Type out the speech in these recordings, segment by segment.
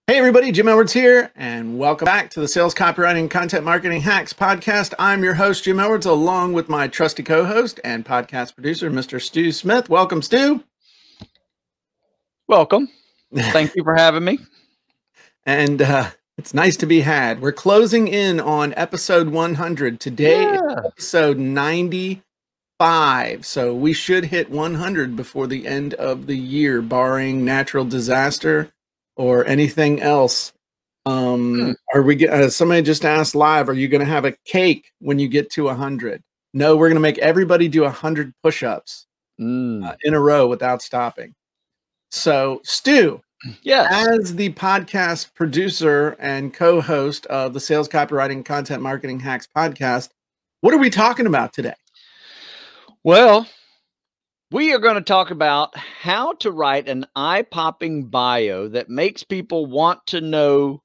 Hey everybody, Jim Edwards here, and welcome back to the Sales Copywriting and Content Marketing Hacks podcast. I'm your host, Jim Edwards, along with my trusty co-host and podcast producer, Mr. Stu Smith. Welcome, Stu. Welcome. Thank you for having me. And it's nice to be had. We're closing in on episode 100. Today is episode 95. So we should hit 100 before the end of the year, barring natural disaster or anything else. Are we? Somebody just asked live, are you going to have a cake when you get to 100? No, we're going to make everybody do 100 push-ups in a row without stopping. So, Stu, as the podcast producer and co-host of the Sales Copywriting Content Marketing Hacks podcast, what are we talking about today? Well, we are going to talk about how to write an eye-popping bio that makes people want to know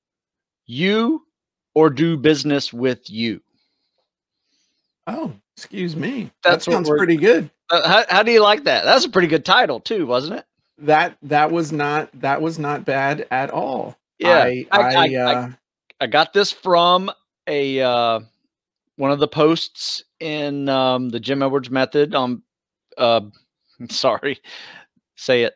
you or do business with you. Oh, excuse me. That sounds pretty good. How do you like that? That's a pretty good title too, wasn't it? That was not bad at all. Yeah, I got this from a one of the posts in the Jim Edwards Method on sorry, say it.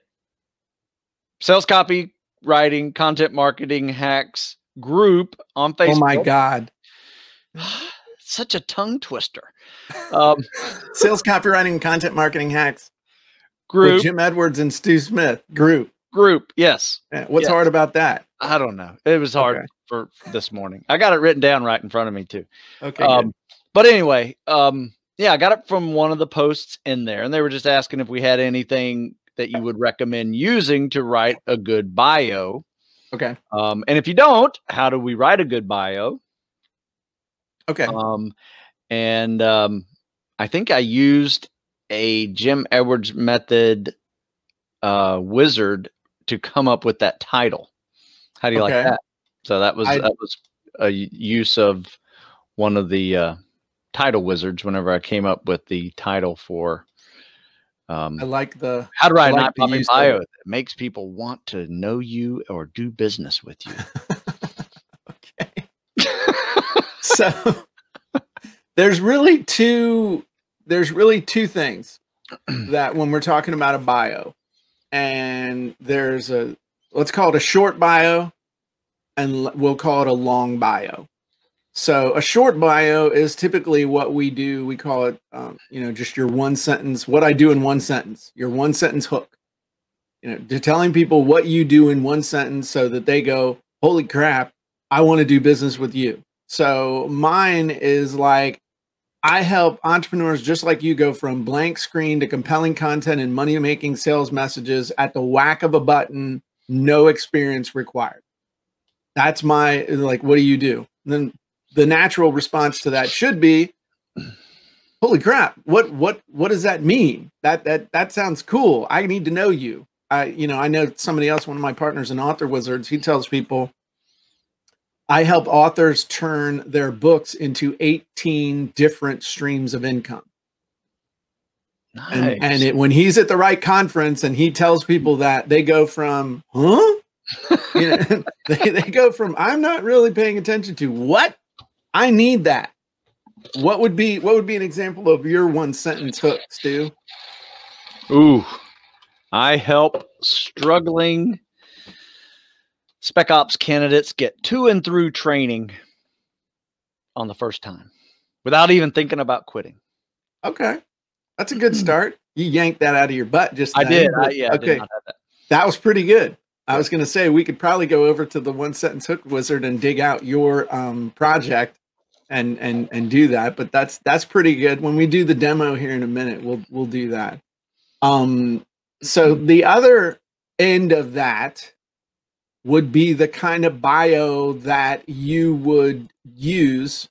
Sales Copywriting Content Marketing Hacks group on Facebook. Oh my God. Such a tongue twister. Sales Copywriting and Content Marketing Hacks group. With Jim Edwards and Stu Smith. Group. Yes. What's hard about that? I don't know. It was hard for this morning. I got it written down right in front of me too. Okay. But anyway, yeah, I got it from one of the posts in there, and they were just asking if we had anything that you would recommend using to write a good bio. Okay. And if you don't, how do we write a good bio? Okay. I think I used a Jim Edwards Method wizard to come up with that title. How do you like that? So that was a use of one of the title wizards whenever I came up with the title for I like the how to write an eye-popping bio that makes people want to know you or do business with you. Okay. So there's really two things that when we're talking about a bio, and there's let's call it a short bio and we'll call it a long bio. So a short bio is typically what we do. We call it, just your one sentence, what I do in one sentence, your one sentence hook, to telling people what you do in one sentence so that they go, holy crap, I want to do business with you. So mine is like, I help entrepreneurs just like you go from blank screen to compelling content and money-making sales messages at the whack of a button, no experience required. That's my, like, what do you do? And then the natural response to that should be, holy crap, what does that mean? That sounds cool. I need to know you. I know somebody else, one of my partners in Author Wizards, he tells people, I help authors turn their books into 18 different streams of income. Nice. And when he's at the right conference and he tells people that, they go from, huh? They go from, I'm not really paying attention to, what? I need that. What would be an example of your one sentence hook, Stu? Ooh, I help struggling Spec Ops candidates get to and through training on the first time without even thinking about quitting. Okay. That's a good start. You yanked that out of your butt just then. I did. Okay. I did not have that. That was pretty good. I was going to say, we could probably go over to the one sentence hook wizard and dig out your project and do that. But that's pretty good. When we do the demo here in a minute, we'll do that. So the other end of that would be the kind of bio that you would use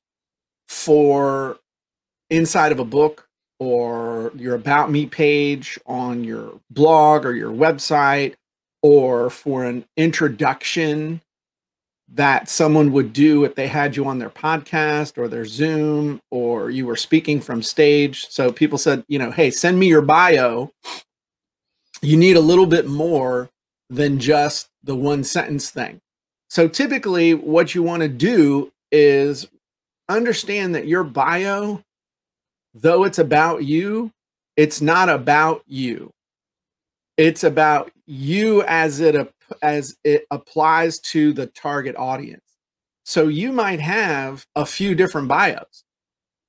for inside of a book or your About Me page on your blog or your website, or for an introduction that someone would do if they had you on their podcast or their Zoom, or you were speaking from stage. So people said, hey, send me your bio. You need a little bit more than just the one sentence thing. So typically what you want to do is understand that your bio, though it's about you, it's not about you. It's about you as it applies to the target audience. So you might have a few different bios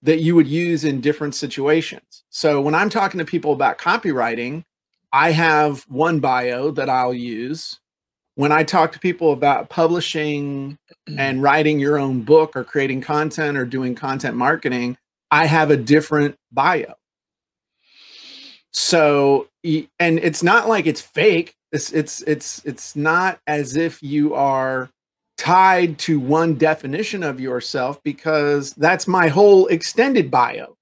that you would use in different situations. So when I'm talking to people about copywriting, I have one bio that I'll use. When I talk to people about publishing and writing your own book or creating content or doing content marketing, I have a different bio. So, and it's not like it's fake. It's not as if you are tied to one definition of yourself, because that's my whole extended bio.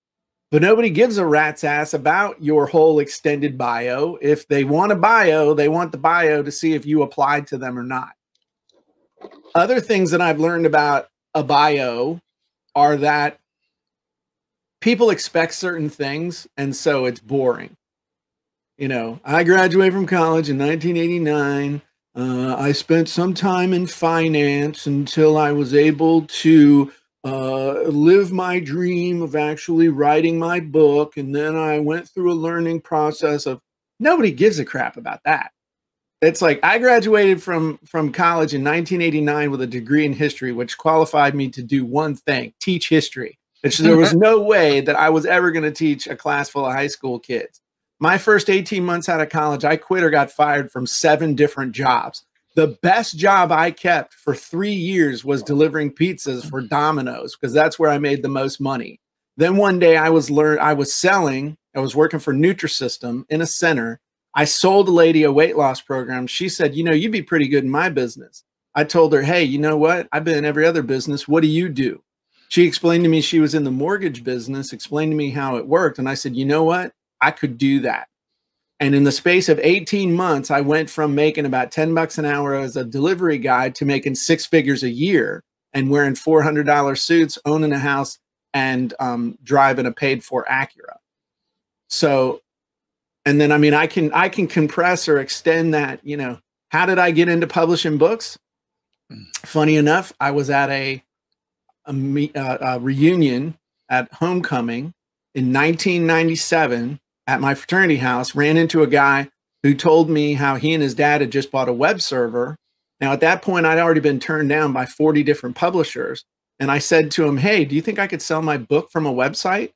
But nobody gives a rat's ass about your whole extended bio. If they want a bio, they want the bio to see if you applied to them or not. Other things that I've learned about a bio are that people expect certain things, and so it's boring. You know, I graduated from college in 1989. I spent some time in finance until I was able to live my dream of actually writing my book. And then I went through a learning process of, nobody gives a crap about that. It's like, I graduated from college in 1989 with a degree in history, which qualified me to do one thing: teach history. There was no way that I was ever going to teach a class full of high school kids. My first 18 months out of college, I quit or got fired from 7 different jobs. The best job I kept for 3 years was delivering pizzas for Domino's, because that's where I made the most money. Then one day I was working for Nutrisystem in a center. I sold a lady a weight loss program. She said, you know, you'd be pretty good in my business. I told her, hey, you know what? I've been in every other business. What do you do? She explained to me she was in the mortgage business, explained to me how it worked. And I said, you know what? I could do that. And in the space of 18 months, I went from making about $10 an hour as a delivery guy to making 6 figures a year and wearing $400 suits, owning a house, and driving a paid-for Acura. So, and then, I mean, I can compress or extend that. You know, how did I get into publishing books? Funny enough, I was at a reunion at homecoming in 1997 at my fraternity house, ran into a guy who told me how he and his dad had just bought a web server. Now, at that point, I'd already been turned down by 40 different publishers. And I said to him, hey, do you think I could sell my book from a website?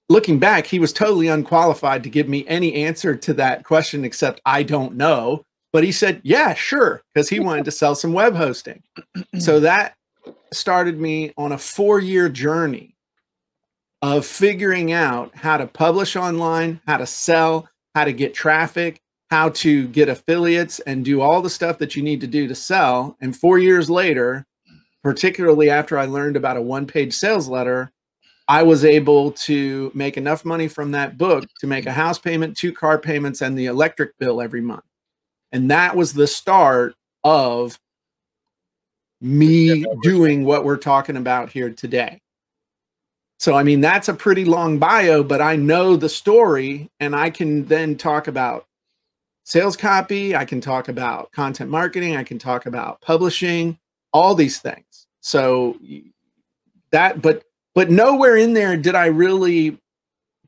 Looking back, he was totally unqualified to give me any answer to that question except I don't know. But he said, yeah, sure, because he wanted to sell some web hosting. So that started me on a 4-year journey of figuring out how to publish online, how to sell, how to get traffic, how to get affiliates, and do all the stuff that you need to do to sell. And 4 years later, particularly after I learned about a 1-page sales letter, I was able to make enough money from that book to make a house payment, 2 car payments, and the electric bill every month. And that was the start of me doing what we're talking about here today. So, I mean, that's a pretty long bio, but I know the story, and I can then talk about sales copy. I can talk about content marketing. I can talk about publishing, all these things. So that, but nowhere in there did I really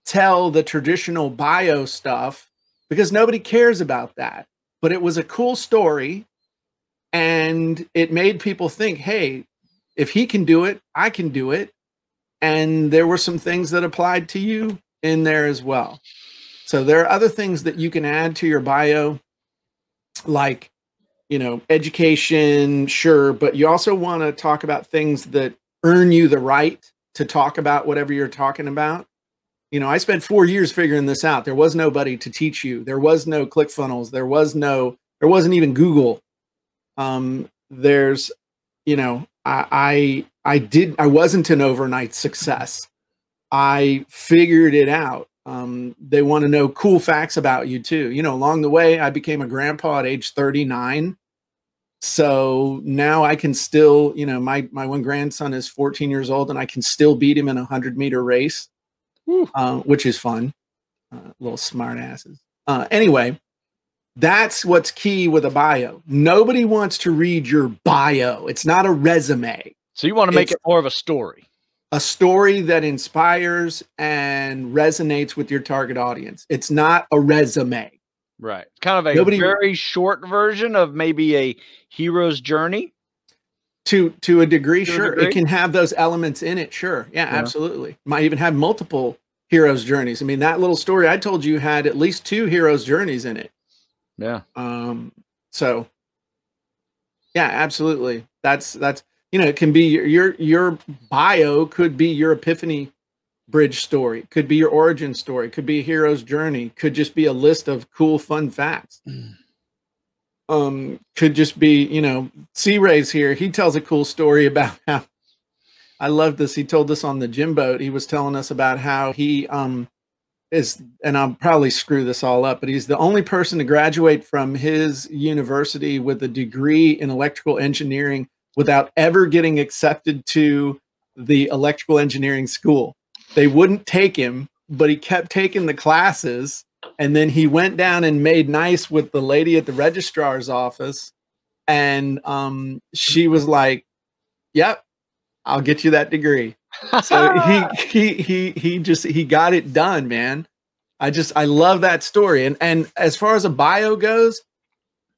tell the traditional bio stuff, because nobody cares about that. But it was a cool story, and it made people think, hey, if he can do it, I can do it. And there were some things that applied to you in there as well. So there are other things that you can add to your bio, like, you know, education, sure, but you also want to talk about things that earn you the right to talk about whatever you're talking about. You know, I spent 4 years figuring this out. There was nobody to teach you. There was no ClickFunnels. There wasn't even Google. There's, you know, I wasn't an overnight success. I figured it out. They want to know cool facts about you too. You know, along the way, I became a grandpa at age 39. So now I can still, you know, my one grandson is 14 years old, and I can still beat him in a 100-meter race, which is fun. Little smart asses. Anyway, That's what's key with a bio. Nobody wants to read your bio. It's not a resume. So you want to make it more of a story. A story that inspires and resonates with your target audience. It's not a resume. Right. Kind of a very short version of maybe a hero's journey. To a degree, sure. It can have those elements in it, sure. Yeah, absolutely. Might even have multiple hero's journeys. I mean, that little story I told you had at least 2 hero's journeys in it. Yeah. So yeah, absolutely. That's you know, it can be your bio could be your epiphany bridge story, could be your origin story, could be a hero's journey, could just be a list of cool fun facts. Could just be, you know, C-Ray's here. He tells a cool story about how, I love this. He told us on the gym boat. He was telling us about how he is, and I'll probably screw this all up, but he's the only person to graduate from his university with a degree in electrical engineering without ever getting accepted to the electrical engineering school. They wouldn't take him, but he kept taking the classes. And then he went down and made nice with the lady at the registrar's office. And she was like, yep, I'll get you that degree. So he got it done, man. I love that story. And as far as a bio goes,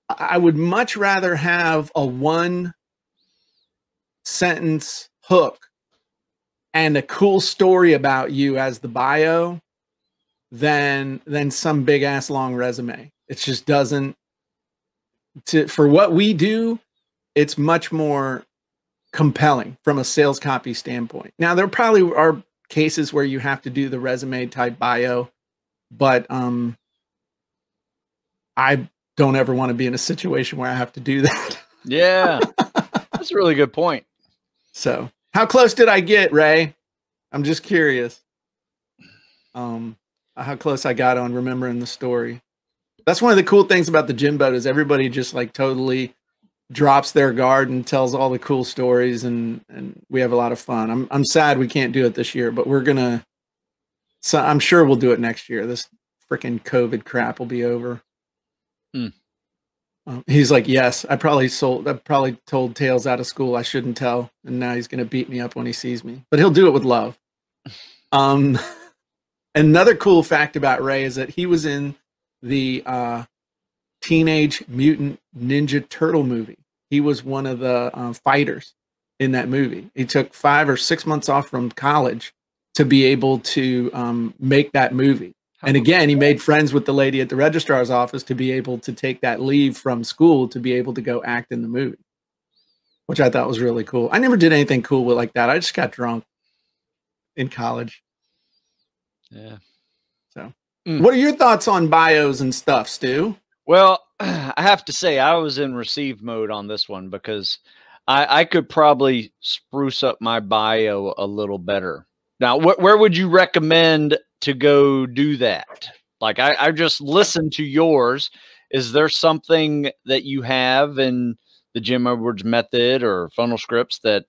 I would much rather have a 1-sentence hook and a cool story about you as the bio than some big ass long resume. It just doesn't, for what we do, it's much more compelling from a sales copy standpoint. Now, there probably are cases where you have to do the resume type bio, but I don't ever want to be in a situation where I have to do that. Yeah, that's a really good point. So how close did I get, Ray? I'm just curious. How close I got on remembering the story. That's one of the cool things about the gym boat is everybody just like totally drops their guard and tells all the cool stories, and we have a lot of fun. I'm sad we can't do it this year, but we're gonna. So I'm sure we'll do it next year. This freaking COVID crap will be over. He's like, yes, I probably told Tails out of school I shouldn't tell, and now he's gonna beat me up when he sees me. But he'll do it with love. Another cool fact about Ray is that he was in the Teenage Mutant Ninja Turtle movie. He was one of the fighters in that movie. He took 5 or 6 months off from college to be able to make that movie. And again, he made friends with the lady at the registrar's office to be able to take that leave from school to be able to go act in the movie, which I thought was really cool. I never did anything cool with like that. I just got drunk in college. Yeah. So what are your thoughts on bios and stuff, Stu? Well, I have to say I was in receive mode on this one because I could probably spruce up my bio a little better. Now, where would you recommend to go do that? Like I just listened to yours. Is there something that you have in the Jim Edwards method or funnel scripts that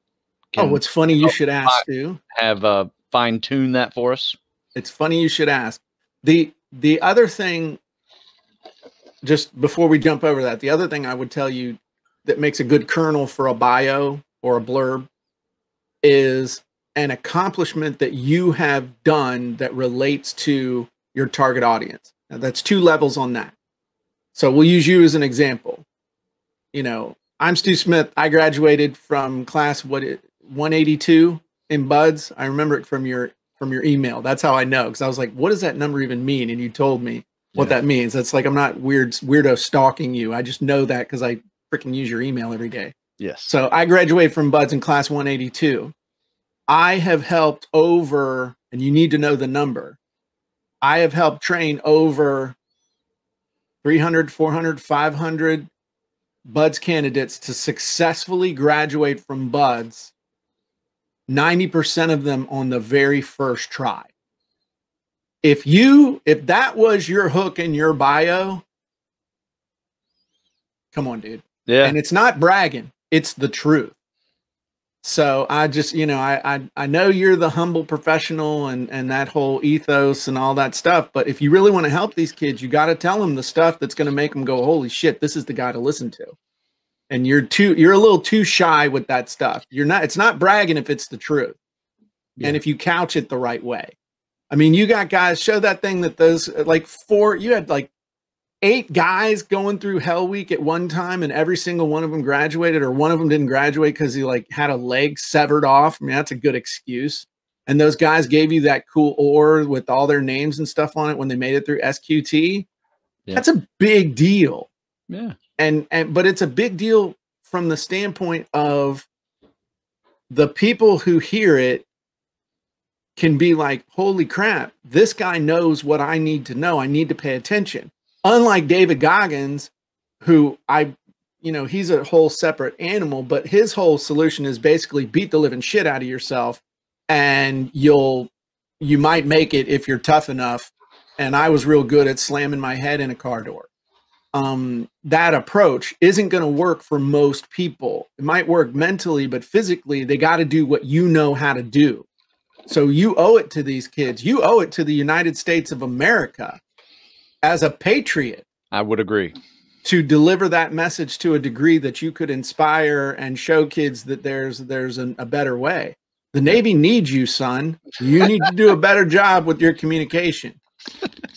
can it's funny you should ask, Stu. Have fine-tune that for us? It's funny you should ask. The other thing, just before we jump over that, the other thing I would tell you that makes a good kernel for a bio or a blurb is an accomplishment that you have done that relates to your target audience. Now, that's 2 levels on that. So we'll use you as an example. You know, I'm Stu Smith. I graduated from class 182 in Buds. I remember it from your email. That's how I know, because I was like, what does that number even mean? And you told me what that means. That's like, I'm not weirdo stalking you. I just know that because I freaking use your email every day. Yes. So I graduated from Buds in class 182. I have helped over, and you need to know the number, I have helped train over 300, 400, 500 Buds candidates to successfully graduate from Buds, 90% of them on the very first try. If that was your hook in your bio, come on, dude. Yeah. And it's not bragging, it's the truth. So I just, I know you're the humble professional and that whole ethos and all that stuff. But if you really want to help these kids, you got to tell them the stuff that's going to make them go, holy shit, this is the guy to listen to. And you're a little too shy with that stuff. It's not bragging if it's the truth. Yeah. And if you couch it the right way. I mean, you got guys, show that thing that you had like 8 guys going through Hell Week at one time, and every single one of them graduated, or one of them didn't graduate because he like had a leg severed off. I mean, that's a good excuse. And those guys gave you that cool ore with all their names and stuff on it when they made it through SQT. Yeah. That's a big deal. Yeah. But it's a big deal from the standpoint of the people who hear it can be like, holy crap, this guy knows what I need to know. I need to pay attention. Unlike David Goggins, who he's a whole separate animal, but his whole solution is basically beat the living shit out of yourself and you might make it if you're tough enough. And I was real good at slamming my head in a car door. That approach isn't going to work for most people. It might work mentally, but physically they got to do what you know how to do. So you owe it to these kids. You owe it to the United States of America as a patriot. I would agree. To deliver that message to a degree that you could inspire and show kids that there's a better way. The Navy needs you, son. You need to do a better job with your communication.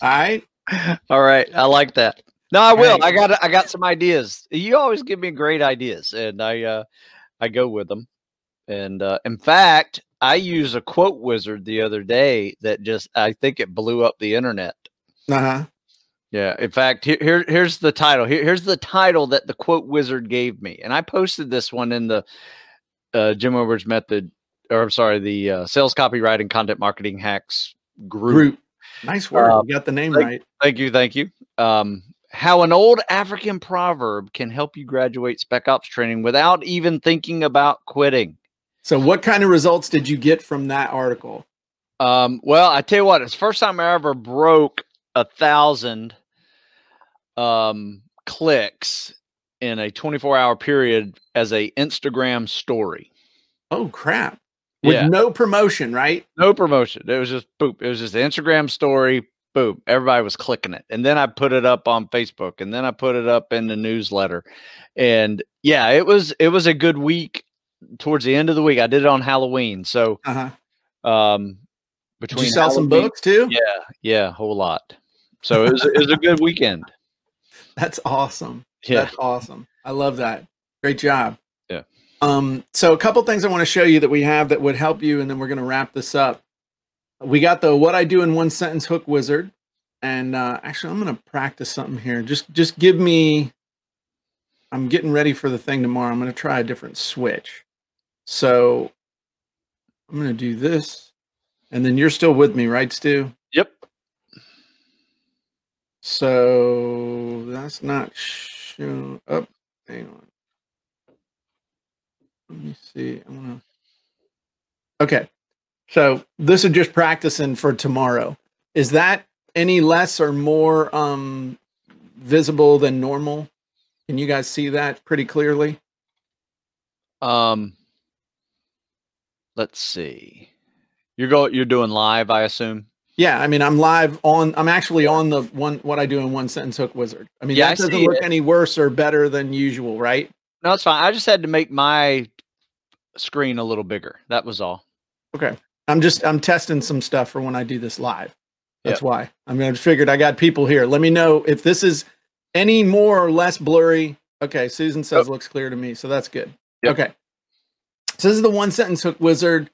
All right. All right. I like that. No, I will. I got some ideas. You always give me great ideas, and I go with them. And in fact, I used a quote wizard the other day that I think it blew up the internet. Uh-huh. Yeah. In fact, here's the title. Here's the title that the quote wizard gave me. And I posted this one in the Jim Edwards Method, or I'm sorry, the Sales Copyright and Content Marketing Hacks group. Nice work. You got the name right. Thank you. Thank you. How an old African proverb can help you graduate Spec Ops training without even thinking about quitting. So what kind of results did you get from that article? Well, I tell you what, it's the first time I ever broke 1,000 clicks in a 24-hour period as a Instagram story. Oh crap. With no promotion, right? No promotion. It was just boop. It was just an Instagram story. Boom. Everybody was clicking it. And then I put it up on Facebook, and then I put it up in the newsletter. And yeah, it was a good week. Towards the end of the week, I did it on Halloween. So, between did you sell some books too? Yeah, a whole lot. So it was a good weekend. That's awesome. Yeah. That's awesome. I love that. Great job. Yeah. So a couple things I want to show you that we have that would help you, and then we're going to wrap this up. We got the What I Do in One Sentence Hook Wizard. And actually, I'm going to practice something here. Just give me, I'm getting ready for the thing tomorrow. I'm going to try a different switch. So I'm going to do this. And then you're still with me, right, Stu? Yep. So that's not showing up. Hang on. Let me see. Okay. So this is just practicing for tomorrow. Is that any less or more visible than normal? Can you guys see that pretty clearly? Let's see. You're doing live, I assume. Yeah, I mean, I'm actually on the What I Do in One Sentence Hook Wizard. I mean, that doesn't look any worse or better than usual, right? No, it's fine. I just had to make my screen a little bigger. That was all. Okay. I'm testing some stuff for when I do this live. That's why. I mean, I figured I got people here. Let me know if this is any more or less blurry. Okay, Susan says looks clear to me, so that's good. Yep. Okay. So this is the One Sentence Hook Wizard.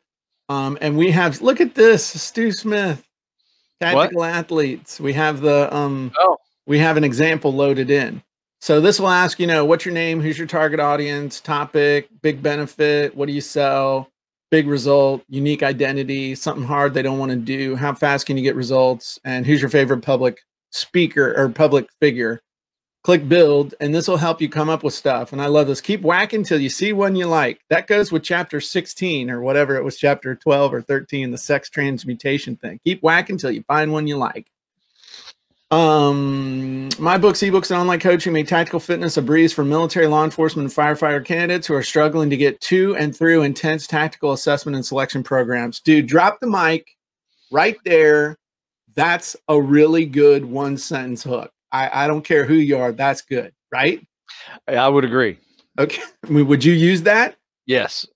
And we have, look at this, Stu Smith, Tactical Athletes. We have we have an example loaded in. So this will ask, what's your name? Who's your target audience? Topic, big benefit. What do you sell? Big result, unique identity, something hard they don't want to do. How fast can you get results? And who's your favorite public speaker or public figure? Click build, and this will help you come up with stuff. And I love this. Keep whacking till you see one you like. That goes with chapter 16 or whatever it was, chapter 12 or 13, the sex transmutation thing. Keep whacking till you find one you like. My books, ebooks, and online coaching make tactical fitness a breeze for military, law enforcement, and firefighter candidates who are struggling to get to and through intense tactical assessment and selection programs. Dude, drop the mic right there. That's a really good one-sentence hook. I don't care who you are. That's good, right? I would agree. Okay. I mean, would you use that? Yes.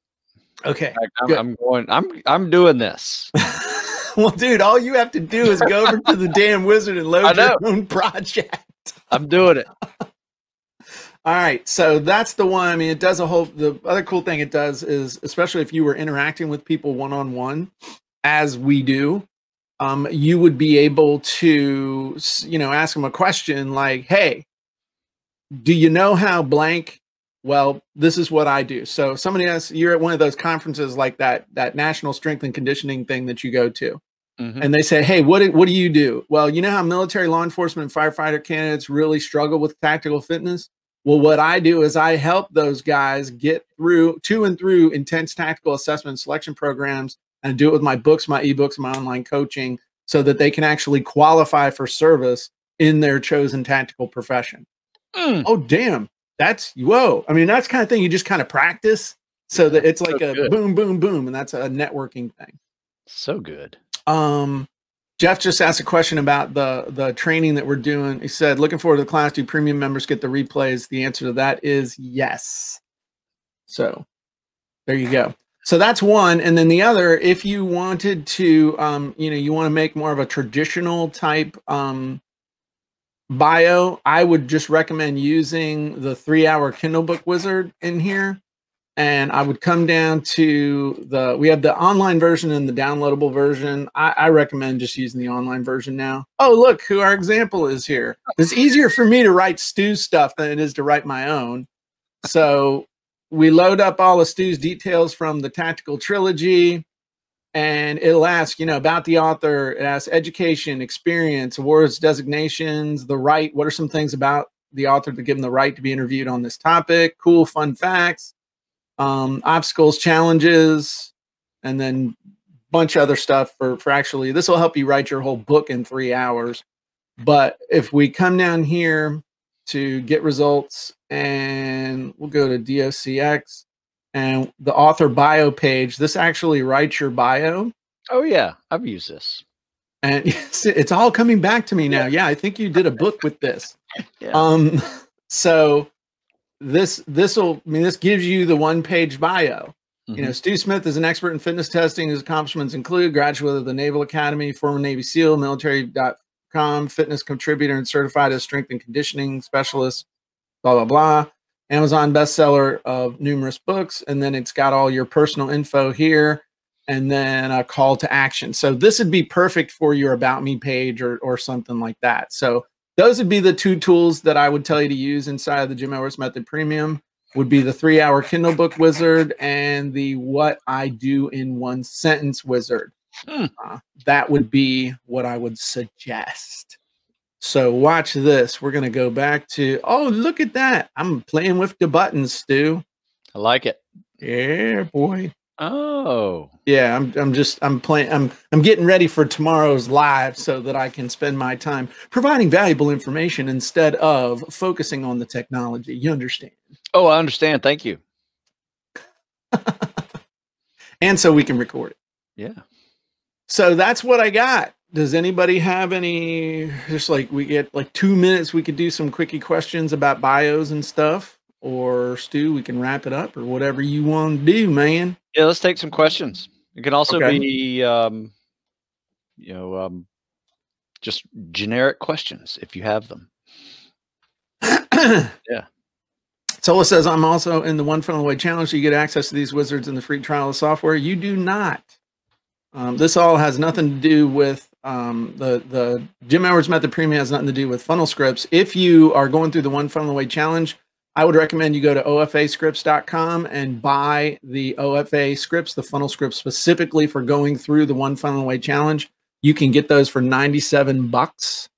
Okay. I'm doing this. Well, dude, all you have to do is go over to the damn wizard and load your own project. I'm doing it. All right. So that's the one. I mean, it does the other cool thing it does is, especially if you were interacting with people one-on-one, as we do, you would be able to, ask them a question like, hey, do you know how blank? Well, this is what I do. So somebody else, you're at one of those conferences like that National Strength and Conditioning thing that you go to. And they say, hey, what do you do? Well, you know how military, law enforcement, and firefighter candidates really struggle with tactical fitness? Well, what I do is I help those guys get through intense tactical assessment and selection programs, and I do it with my books, my ebooks, my online coaching, so that they can actually qualify for service in their chosen tactical profession. Oh, damn. That's, whoa. I mean, that's the kind of thing you just kind of practice so that it's like a boom, boom, boom. And that's a networking thing. So good. Jeff just asked a question about the training that we're doing. He said, looking forward to the class. Do premium members get the replays? The answer to that is yes. So there you go. So that's one. And then the other, if you wanted to, you want to make more of a traditional type bio, I would just recommend using the 3-hour Kindle book wizard in here. And I would come down to we have the online version and the downloadable version. I recommend just using the online version now. Oh, look who our example is here. It's easier for me to write Stu's stuff than it is to write my own. So we load up all of Stu's details from the Tactical Trilogy, and it'll ask, about the author. It asks education, experience, awards, designations, the right. What are some things about the author that give them the right to be interviewed on this topic? Cool, fun facts. Obstacles, challenges, and then a bunch of other stuff for actually, this will help you write your whole book in 3 hours. But if we come down here to get results, and we'll go to DOCX and the author bio page, this actually writes your bio. Oh yeah, I've used this. And it's all coming back to me now. Yeah, I think you did a book with this. Yeah. So this gives you the 1-page bio. Stu Smith is an expert in fitness testing. His accomplishments include graduate of the Naval Academy, former Navy SEAL, military.com, fitness contributor, and certified as strength and conditioning specialist, blah, blah, blah. Amazon bestseller of numerous books. And then it's got all your personal info here, and then a call to action. So this would be perfect for your About Me page or something like that. So those would be the 2 tools that I would tell you to use inside of the Jim Edwards Method Premium. Would be the 3-hour Kindle book wizard and the What I Do in 1 Sentence wizard. That would be what I would suggest. So watch this. We're going to go back to, oh, look at that. I'm playing with the buttons, Stu. I like it. Yeah, boy. Oh. Yeah, I'm playing. I'm getting ready for tomorrow's live so that I can spend my time providing valuable information instead of focusing on the technology. You understand? Oh, I understand. Thank you. And so we can record it. Yeah. So that's what I got. Does anybody have any, just like we get like 2 minutes, we could do some quickie questions about bios and stuff, or Stu, we can wrap it up or whatever you want to do, man. Yeah, let's take some questions. It can also be, just generic questions if you have them. Yeah. Sola says, I'm also in the One Funnel Away Challenge. So you get access to these wizards in the free trial of software. You do not. This all has nothing to do with the Jim Edwards Method Premium has nothing to do with funnel scripts. If you are going through the One Funnel Away Challenge, I would recommend you go to ofascripts.com and buy the OFA scripts, the funnel scripts specifically for going through the One Funnel Away Challenge. You can get those for $97.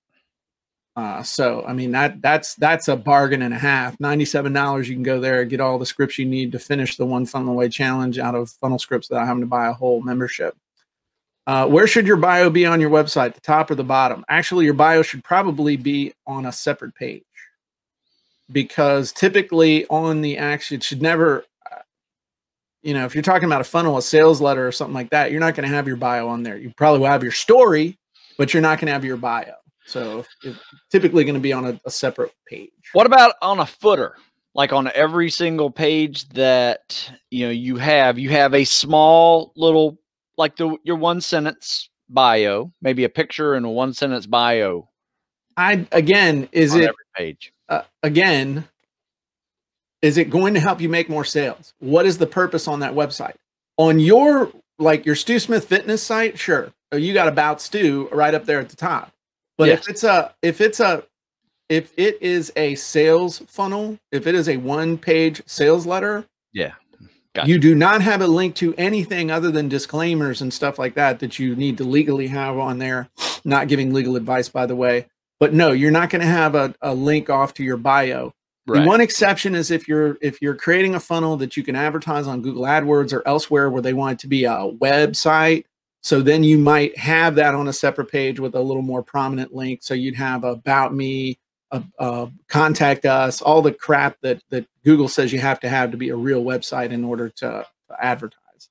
So I mean that's a bargain and a half. $97. You can go there and get all the scripts you need to finish the One Funnel Away Challenge out of funnel scripts without having to buy a whole membership. Where should your bio be on your website, the top or the bottom? Actually, your bio should probably be on a separate page, because typically on the action, it should never, if you're talking about a funnel, a sales letter or something like that, you're not going to have your bio on there. You probably will have your story, but you're not going to have your bio. So it's typically going to be on a separate page. What about on a footer? Like on every single page that you have a small little, like your 1-sentence bio, maybe a picture and a 1-sentence bio. Every page? Is it going to help you make more sales? What is the purpose on that website? On your Stu Smith Fitness site, sure, you got About Stu right up there at the top. But yes, if it is a sales funnel, if it is a 1-page sales letter, gotcha, you do not have a link to anything other than disclaimers and stuff like that you need to legally have on there. Not giving legal advice, by the way. But no, you're not going to have a link off to your bio. Right. The one exception is if you're creating a funnel that you can advertise on Google AdWords or elsewhere where they want it to be a website. So then you might have that on a separate page with a little more prominent link. So you'd have About Me, contact us, all the crap that Google says you have to be a real website in order to advertise.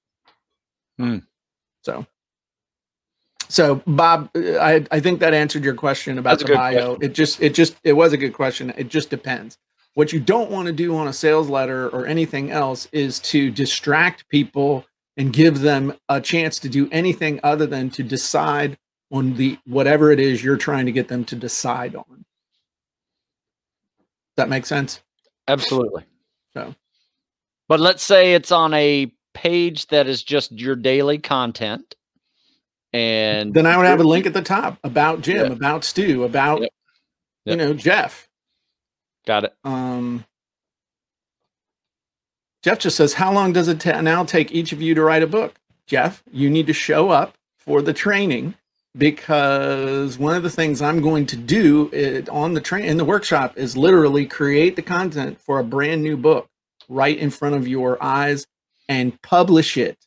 So Bob, I think that answered your question about the bio. Question. It was a good question. It just depends. What you don't want to do on a sales letter or anything else is to distract people and give them a chance to do anything other than to decide on whatever it is you're trying to get them to decide on. Does that make sense? Absolutely. So, but let's say it's on a page that is just your daily content, and then I would have a link at the top about Jim, about Stu, about Jeff. Got it. Jeff just says, how long does it now take each of you to write a book? Jeff, you need to show up for the training, because one of the things I'm going to do in the workshop is literally create the content for a brand new book right in front of your eyes and publish it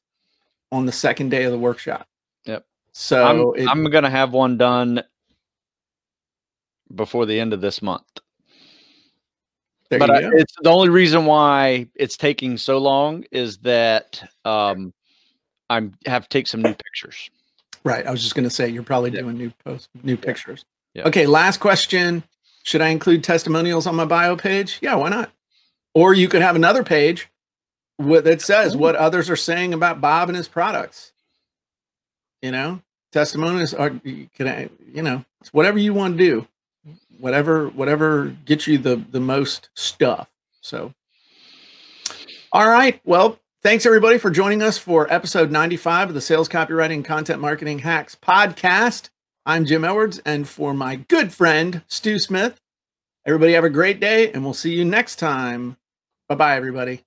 on the second day of the workshop. Yep. So I'm going to have one done before the end of this month. It's the only reason why it's taking so long is that I have to take some new pictures. Right. I was just going to say, you're probably doing new pictures. Yeah. Okay. Last question. Should I include testimonials on my bio page? Yeah, why not? Or you could have another page that says what others are saying about Bob and his products. Testimonials are, it's whatever you want to do. Whatever gets you the most stuff. So, all right. Well, thanks everybody for joining us for episode 95 of the Sales Copywriting Content Marketing Hacks podcast. I'm Jim Edwards, and for my good friend, Stu Smith, everybody have a great day, and we'll see you next time. Bye-bye, everybody.